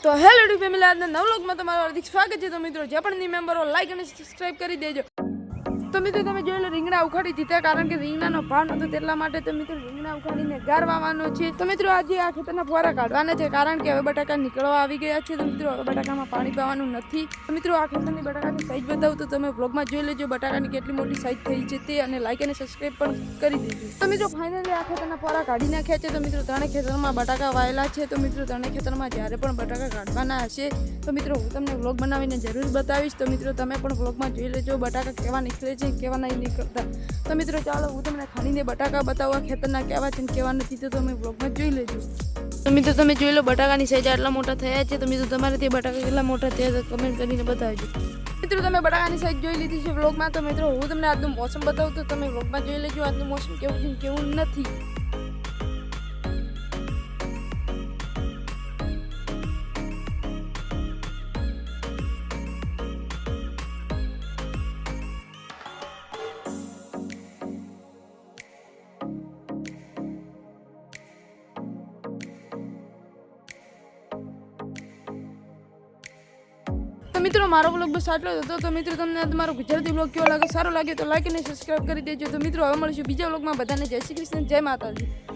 તો hello YouTube family, આજના નવા વ્લોગમાં તમારું હાર્દિક સ્વાગત છે। તો મિત્રો જે પણ ની મેમ્બરો લાઈક અને સબસ્ક્રાઇબ કરી દેજો। તો મિત્રો તમે જોઈ લો, રીંગણા ઉખાડી દીધા, કારણ કે રીંગણાનો ભાવ નતો તેટલા માટે તો મિત્રો રીંગણા ઉખાડીને ગાર વાવવાનો છે। તો મિત્રો આજે આ ખેતરના ફોરા કાઢવાના છે, કારણ કે હવે બટાકા નીકળવા આવી ગયા છે। તો મિત્રો હવે બટાકામાં પાણી પાવાનું નથી। તો મિત્રો આ ખેતરની બટાકાની સાઈઝ બતાવું તો તમે વ્લોગમાં જોઈ લેજો બટાકાની કેટલી મોટી સાઈઝ થઈ છે તે, અને લાઈક અને સબસ્ક્રાઇબ પણ કરી દેજો। તો મિત્રો ફાઇનલી આ ખેતરના ફોરા કાઢી નાખ્યા છે। તો મિત્રો ત્રણે ખેતરમાં બટાકા વાયેલા છે। તો મિત્રો ત્રણે ખેતરમાં જ્યારે પણ બટાકા કાઢવાના હશે તો મિત્રો હું તમને વ્લોગ બનાવીને જરૂર બતાવીશ। તો મિત્રો તમે પણ વ્લોગમાં જોઈ લેજો બટાકા કેવા નીકળે છે, કેવા નહીં નીકળતા। તો મિત્રો ચાલો હું તમને ખાણીને બટાકા બતાવવા ખેતરના કેવા છે ને કેવા નથી, તો તમે વ્લોગમાં જોઈ લેજો। તો મિત્રો તમે જોઈ લો બટાકાની સાઈઝ આટલા મોટા થયા છે। તો મિત્રો તમારે તે બટાકા કેટલા મોટા થયા તો કમેન્ટ કરીને બતાવજો। મિત્રો તમે બટાકાની સાઈઝ જોઈ લીધી છે વ્લોગમાં। તો મિત્રો હું તમને આજનું મોસમ બતાવું તો તમે વ્લોગમાં જોઈ લેજો આજનું મોસમ કેવું છે કેવું નથી। તો મિત્રો મારો બ્લોગ બસ આટલો જ હતો। તો મિત્રો તમને તમારો ગુજરાતી બ્લોગ કેવો લાગે, સારો લાગે તો લાઈક અને સબસ્ક્રાઇબ કરી દેજો। તો મિત્રો હવે મળીશું બીજા બ્લોગમાં। બધાને જય શ્રી કૃષ્ણ, જય માતાજી।